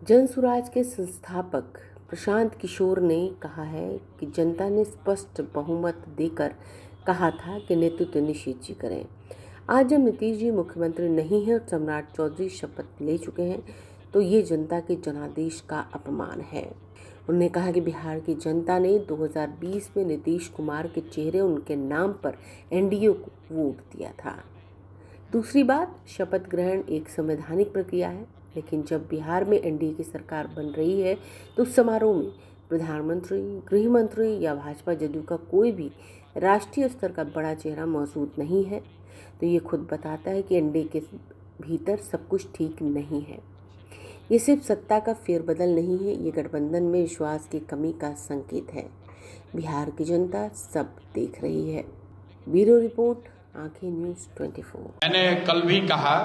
जनसुराज के संस्थापक प्रशांत किशोर ने कहा है कि जनता ने स्पष्ट बहुमत देकर कहा था कि नेतृत्व निश्चित जी करें। आज जब नीतीश जी मुख्यमंत्री नहीं हैं और सम्राट चौधरी शपथ ले चुके हैं तो ये जनता के जनादेश का अपमान है। उन्होंने कहा कि बिहार की जनता ने 2020 में नीतीश कुमार के चेहरे उनके नाम पर एनडीए को वोट दिया था। दूसरी बात, शपथ ग्रहण एक संवैधानिक प्रक्रिया है, लेकिन जब बिहार में एनडीए की सरकार बन रही है तो उस समारोह में प्रधानमंत्री, गृह मंत्री या भाजपा जदयू का कोई भी राष्ट्रीय स्तर का बड़ा चेहरा मौजूद नहीं है। तो ये खुद बताता है कि एनडीए के भीतर सब कुछ ठीक नहीं है। ये सिर्फ सत्ता का फेरबदल नहीं है, ये गठबंधन में विश्वास की कमी का संकेत है। बिहार की जनता सब देख रही है। ब्यूरो रिपोर्ट, आंखें न्यूज़ 24। मैंने कल भी कहा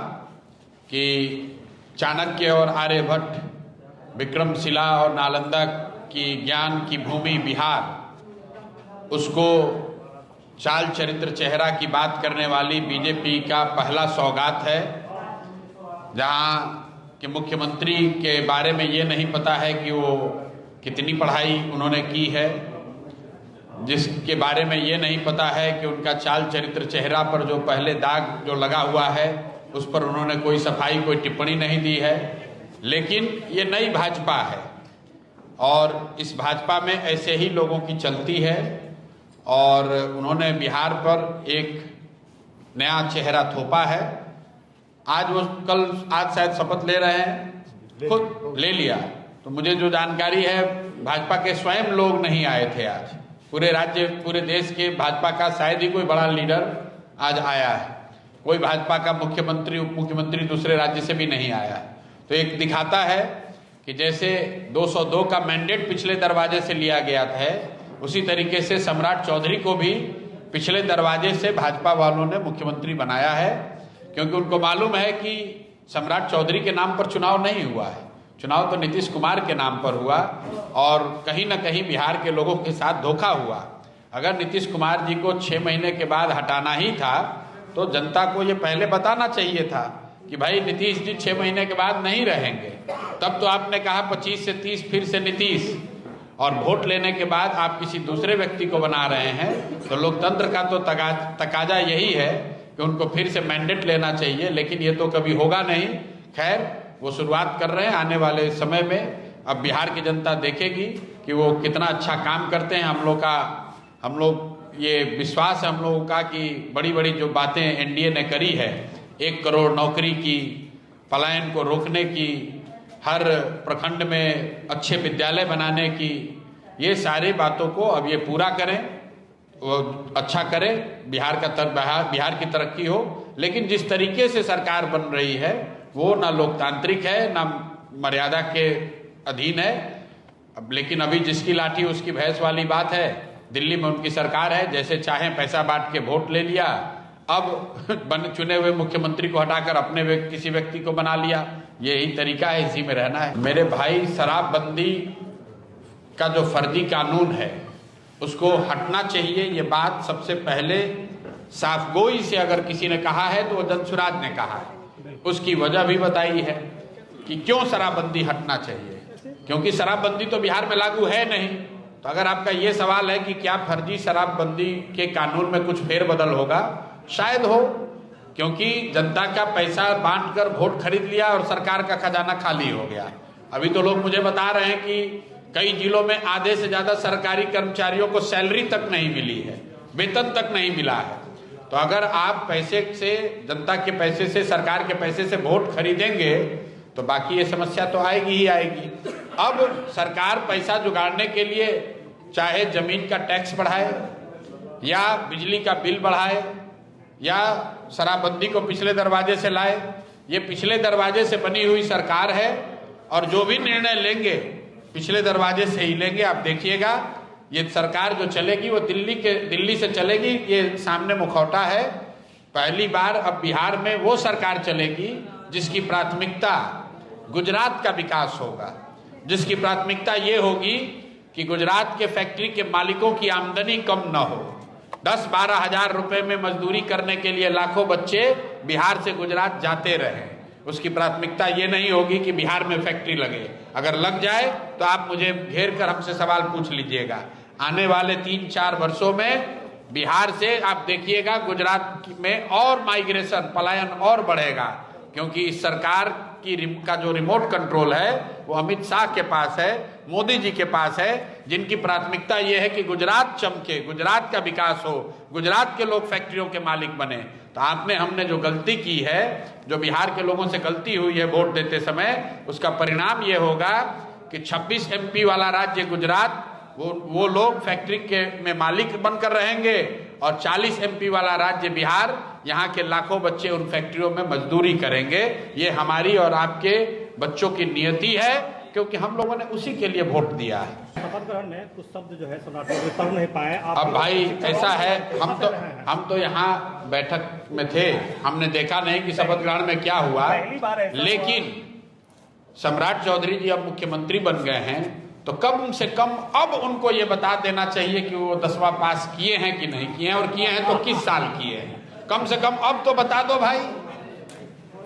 कि चाणक्य और आर्यभट्ट, विक्रमशिला और नालंदा की ज्ञान की भूमि बिहार, उसको चाल चरित्र चेहरा की बात करने वाली बीजेपी का पहला सौगात है, जहां कि मुख्यमंत्री के बारे में ये नहीं पता है कि वो कितनी पढ़ाई उन्होंने की है, जिसके बारे में ये नहीं पता है कि उनका चाल चरित्र चेहरा पर जो पहले दाग जो लगा हुआ है उस पर उन्होंने कोई सफाई, कोई टिप्पणी नहीं दी है। लेकिन ये नई भाजपा है और इस भाजपा में ऐसे ही लोगों की चलती है और उन्होंने बिहार पर एक नया चेहरा थोपा है। आज वो आज शायद शपथ ले रहे हैं, खुद ले लिया। तो मुझे जो जानकारी है, भाजपा के स्वयं लोग नहीं आए थे आज। पूरे राज्य, पूरे देश के भाजपा का शायद ही कोई बड़ा लीडर आज आया है। कोई भाजपा का मुख्यमंत्री, उप मुख्यमंत्री दूसरे राज्य से भी नहीं आया है। तो एक दिखाता है कि जैसे 202 का मैंडेट पिछले दरवाजे से लिया गया था, उसी तरीके से सम्राट चौधरी को भी पिछले दरवाजे से भाजपा वालों ने मुख्यमंत्री बनाया है, क्योंकि उनको मालूम है कि सम्राट चौधरी के नाम पर चुनाव नहीं हुआ है। चुनाव तो नीतीश कुमार के नाम पर हुआ और कहीं ना कहीं बिहार के लोगों के साथ धोखा हुआ। अगर नीतीश कुमार जी को 6 महीने के बाद हटाना ही था तो जनता को ये पहले बताना चाहिए था कि भाई नीतीश जी 6 महीने के बाद नहीं रहेंगे। तब तो आपने कहा 25 से 30 फिर से नीतीश, और वोट लेने के बाद आप किसी दूसरे व्यक्ति को बना रहे हैं। तो लोकतंत्र का तो तकाजा यही है कि उनको फिर से मैंडेट लेना चाहिए, लेकिन ये तो कभी होगा नहीं। खैर, वो शुरुआत कर रहे हैं। आने वाले समय में अब बिहार की जनता देखेगी कि वो कितना अच्छा काम करते हैं। हम लोग ये विश्वास है हम लोगों का कि बड़ी बड़ी जो बातें एनडीए ने करी है, 1 करोड़ नौकरी की, पलायन को रोकने की, हर प्रखंड में अच्छे विद्यालय बनाने की, ये सारी बातों को अब ये पूरा करें, वो अच्छा करें, बिहार की तरक्की हो। लेकिन जिस तरीके से सरकार बन रही है वो ना लोकतांत्रिक है, ना मर्यादा के अधीन है। अब लेकिन अभी जिसकी लाठी उसकी भैंस वाली बात है। दिल्ली में उनकी सरकार है, जैसे चाहे पैसा बांट के वोट ले लिया। अब चुने हुए मुख्यमंत्री को हटाकर अपने किसी व्यक्ति को बना लिया। यही तरीका है, इसी में रहना है। मेरे भाई, शराबबंदी का जो फर्जी कानून है उसको हटना चाहिए। ये बात सबसे पहले साफगोई से अगर किसी ने कहा है तो वो जनसुराज ने कहा है। उसकी वजह भी बताई है कि क्यों शराबबंदी हटना चाहिए, क्योंकि शराबबंदी तो बिहार में लागू है नहीं। तो अगर आपका ये सवाल है कि क्या फर्जी शराबबंदी के कानून में कुछ फेरबदल होगा, शायद हो, क्योंकि जनता का पैसा बांटकर वोट खरीद लिया और सरकार का खजाना खाली हो गया। अभी तो लोग मुझे बता रहे हैं कि कई जिलों में आधे से ज्यादा सरकारी कर्मचारियों को सैलरी तक नहीं मिली है, वेतन तक नहीं मिला है। तो अगर आप पैसे से, जनता के पैसे से, सरकार के पैसे से वोट खरीदेंगे तो बाकी ये समस्या तो आएगी ही आएगी। अब सरकार पैसा जुगाड़ने के लिए चाहे जमीन का टैक्स बढ़ाए या बिजली का बिल बढ़ाए या शराबबंदी को पिछले दरवाजे से लाए, ये पिछले दरवाजे से बनी हुई सरकार है और जो भी निर्णय लेंगे पिछले दरवाजे से ही लेंगे। आप देखिएगा, ये सरकार जो चलेगी वो दिल्ली से चलेगी। ये सामने मुखौटा है। पहली बार अब बिहार में वो सरकार चलेगी जिसकी प्राथमिकता गुजरात का विकास होगा, जिसकी प्राथमिकता ये होगी कि गुजरात के फैक्ट्री के मालिकों की आमदनी कम न हो। 10-12 हजार रुपए में मजदूरी करने के लिए लाखों बच्चे बिहार से गुजरात जाते रहे। उसकी प्राथमिकता ये नहीं होगी कि बिहार में फैक्ट्री लगे। अगर लग जाए तो आप मुझे घेर कर हमसे सवाल पूछ लीजिएगा। आने वाले 3-4 वर्षों में बिहार से आप देखिएगा गुजरात में और माइग्रेशन, पलायन और बढ़ेगा, क्योंकि इस सरकार का जो रिमोट कंट्रोल है वो अमित शाह के पास है, मोदी जी के पास है, जिनकी प्राथमिकता ये है कि गुजरात चमके, गुजरात का विकास हो, गुजरात के लोग फैक्ट्रियों के मालिक बने। तो आपने हमने जो गलती की है, जो बिहार के लोगों से गलती हुई है वोट देते समय, उसका परिणाम ये होगा कि 26 MP वाला राज्य गुजरात, वो लोग फैक्ट्री के में मालिक बनकर रहेंगे, और 40 MP वाला राज्य बिहार, यहाँ के लाखों बच्चे उन फैक्ट्रियों में मजदूरी करेंगे। ये हमारी और आपके बच्चों की नियति है, क्योंकि हम लोगों ने उसी के लिए वोट दिया है। शपथ ग्रहण में कुछ शब्द जो है सम्राट चौधरी पढ़ नहीं पाए। अब भाई ऐसा है, हम तो यहाँ बैठक में थे, हमने देखा नहीं कि शपथ ग्रहण में क्या हुआ, लेकिन सम्राट चौधरी जी अब मुख्यमंत्री बन गए हैं, तो कम से कम अब उनको ये बता देना चाहिए कि वो 10वां पास किए हैं कि नहीं किए हैं, और किए हैं तो किस साल किए हैं। कम से कम अब तो बता दो भाई,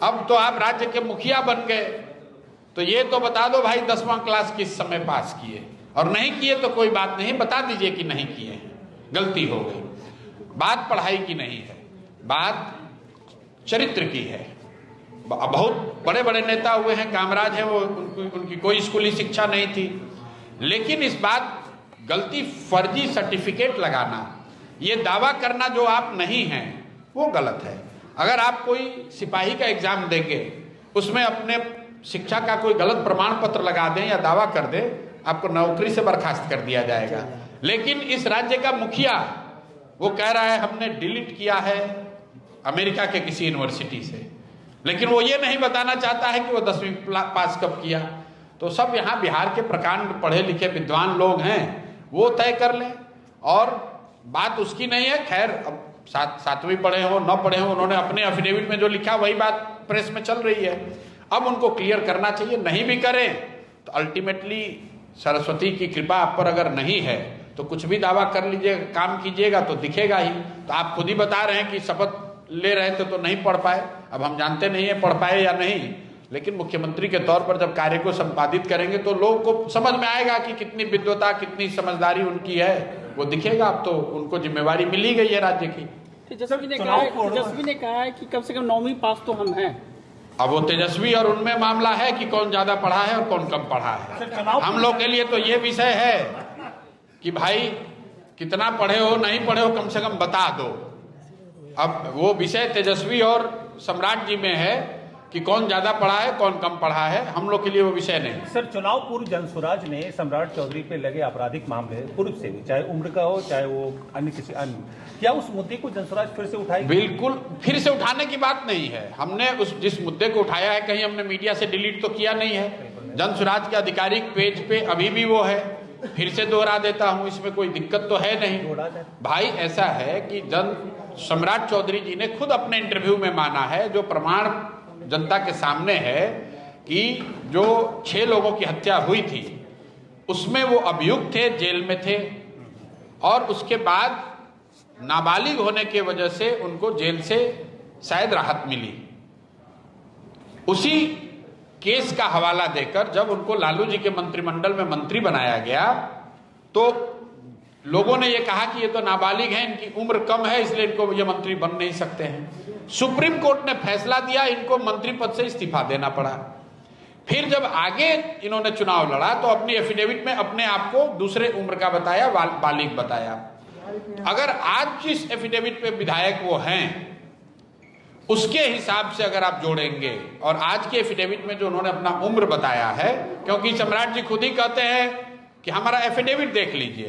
अब तो आप राज्य के मुखिया बन गए, तो ये तो बता दो भाई 10वां क्लास किस समय पास किए, और नहीं किए तो कोई बात नहीं, बता दीजिए कि नहीं किए हैं, गलती हो गई। बात पढ़ाई की नहीं है, बात चरित्र की है। बहुत बड़े बड़े नेता हुए हैं, कामराज है, वो उनकी कोई स्कूली शिक्षा नहीं थी, लेकिन इस बात गलती फर्जी सर्टिफिकेट लगाना, ये दावा करना जो आप नहीं हैं, वो गलत है। अगर आप कोई सिपाही का एग्जाम देंगे, उसमें अपने शिक्षा का कोई गलत प्रमाण पत्र लगा दें या दावा कर दें, आपको नौकरी से बर्खास्त कर दिया जाएगा। लेकिन इस राज्य का मुखिया वो कह रहा है हमने डिलीट किया है अमेरिका के किसी यूनिवर्सिटी से, लेकिन वो ये नहीं बताना चाहता है कि वो 10वीं पास कब किया। तो सब यहाँ बिहार के प्रकांड पढ़े लिखे विद्वान लोग हैं, वो तय कर लें, और बात उसकी नहीं है। खैर, अब 7वीं पढ़े हो न पढ़े हो, उन्होंने अपने एफिडेविट में जो लिखा वही बात प्रेस में चल रही है। अब उनको क्लियर करना चाहिए, नहीं भी करें तो अल्टीमेटली सरस्वती की कृपा आप पर अगर नहीं है तो कुछ भी दावा कर लीजिएगा, काम कीजिएगा तो दिखेगा ही। तो आप खुद ही बता रहे हैं कि शपथ ले रहे थे तो नहीं पढ़ पाए, अब हम जानते नहीं है पढ़ पाए या नहीं, लेकिन मुख्यमंत्री के तौर पर जब कार्य को संपादित करेंगे तो लोगों को समझ में आएगा कि कितनी विद्वता, कितनी समझदारी उनकी है, वो दिखेगा। अब तो उनको जिम्मेवारी मिली गई है राज्य की। तेजस्वी ने कहा है कि कम से कम 9वीं पास तो हम हैं। अब वो तेजस्वी और उनमें मामला है कि कौन ज्यादा पढ़ा है और कौन कम पढ़ा है। हम लोग के लिए तो ये विषय है कि भाई कितना पढ़े हो नहीं पढ़े हो, कम से कम बता दो। अब वो विषय तेजस्वी और सम्राट जी में है कि कौन ज्यादा पढ़ा है कौन कम पढ़ा है, हम लोग के लिए वो विषय नहीं। सर, चुनाव पूर्व जनसुराज ने सम्राट चौधरी पे लगे आपराधिक मामले पूर्व से भी, चाहे उम्र का हो चाहे वो अन्य किसी अन्य, क्या उस मुद्दे को जनसुराज फिर से उठाएगी? बिल्कुल, फिर से उठाने की बात नहीं है। हमने जिस मुद्दे को उठाया है, कहीं हमने मीडिया से डिलीट तो किया नहीं है। जनसुराज के आधिकारिक पेज पे अभी भी वो है, फिर से दोहरा देता हूं, इसमें कोई दिक्कत तो है नहीं। भाई ऐसा है कि सम्राट चौधरी जी ने खुद अपने इंटरव्यू में माना है, जो प्रमाण जनता के सामने है, कि जो 6 लोगों की हत्या हुई थी उसमें वो अभियुक्त थे, जेल में थे, और उसके बाद नाबालिग होने के वजह से उनको जेल से शायद राहत मिली। उसी केस का हवाला देकर जब उनको लालू जी के मंत्रिमंडल में मंत्री बनाया गया तो लोगों ने ये कहा कि ये तो नाबालिग हैं, इनकी उम्र कम है, इसलिए इनको ये मंत्री बन नहीं सकते हैं। सुप्रीम कोर्ट ने फैसला दिया, इनको मंत्री पद से इस्तीफा देना पड़ा। फिर जब आगे इन्होंने चुनाव लड़ा तो अपनी एफिडेविट में अपने आप को दूसरे उम्र का बताया, बालिग बताया। अगर आज जिस एफिडेविट पे विधायक वो हैं उसके हिसाब से अगर आप जोड़ेंगे और आज के एफिडेविट में जो उन्होंने अपना उम्र बताया है, क्योंकि सम्राट जी खुद ही कहते हैं कि हमारा एफिडेविट देख लीजिए,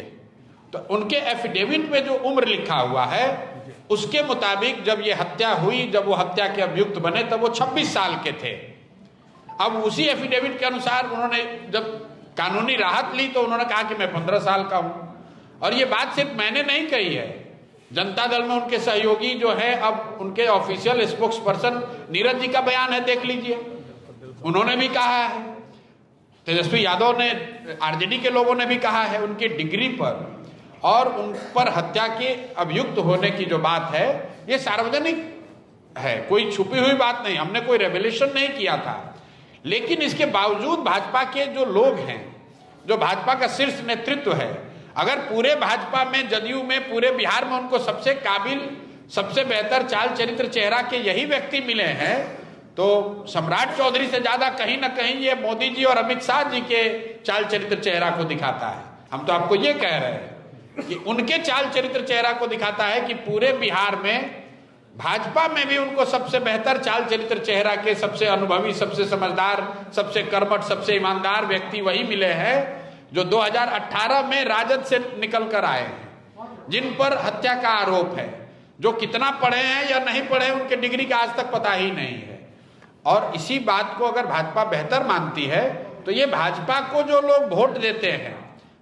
तो उनके एफिडेविट में जो उम्र लिखा हुआ है उसके मुताबिक जब ये हत्या हुई, जब वो हत्या के अभियुक्त बने, तब वो 26 साल के थे। अब उसी एफिडेविट के अनुसार उन्होंने जब कानूनी राहत ली तो उन्होंने कहा कि मैं 15 साल का हूं। और ये बात सिर्फ मैंने नहीं कही है, जनता दल में उनके सहयोगी जो है, अब उनके official spokes person Neeraj ji का बयान है, देख लीजिए, उन्होंने भी कहा है, तेजस्वी यादव ने, आरजेडी के लोगों ने भी कहा है, उनकी डिग्री पर और उन पर हत्या के अभियुक्त होने की जो बात है, ये सार्वजनिक है, कोई छुपी हुई बात नहीं, हमने कोई रेवोल्यूशन नहीं किया था। लेकिन इसके बावजूद भाजपा के जो लोग हैं, जो भाजपा का शीर्ष नेतृत्व है, अगर पूरे भाजपा में, जदयू में, पूरे बिहार में उनको सबसे काबिल, सबसे बेहतर चाल चरित्र चेहरा के यही व्यक्ति मिले हैं, तो सम्राट चौधरी से ज्यादा कहीं ना कहीं ये मोदी जी और अमित शाह जी के चाल चरित्र चेहरा को दिखाता है। हम तो आपको ये कह रहे हैं कि उनके चाल चरित्र चेहरा को दिखाता है कि पूरे बिहार में, भाजपा में भी उनको सबसे बेहतर चाल चरित्र चेहरा के, सबसे अनुभवी, सबसे समझदार, सबसे कर्मठ, सबसे ईमानदार व्यक्ति वही मिले हैं जो 2018 में राजद से निकल कर आए हैं, जिन पर हत्या का आरोप है, जो कितना पढ़े हैं या नहीं पढ़े उनके डिग्री का आज तक पता ही नहीं है। और इसी बात को अगर भाजपा बेहतर मानती है तो ये भाजपा को जो लोग वोट देते हैं,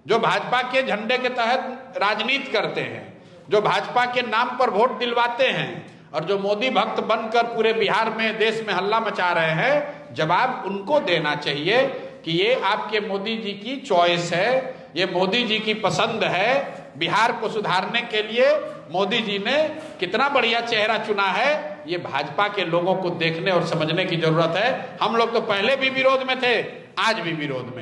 जो भाजपा के झंडे के तहत राजनीति करते हैं, जो भाजपा के नाम पर वोट दिलवाते हैं और जो मोदी भक्त बनकर पूरे बिहार में, देश में हल्ला मचा रहे हैं, जवाब उनको देना चाहिए कि ये आपके मोदी जी की चॉइस है, ये मोदी जी की पसंद है। बिहार को सुधारने के लिए मोदी जी ने कितना बढ़िया चेहरा चुना है, ये भाजपा के लोगों को देखने और समझने की जरूरत है। हम लोग तो पहले भी विरोध में थे, आज भी विरोध में।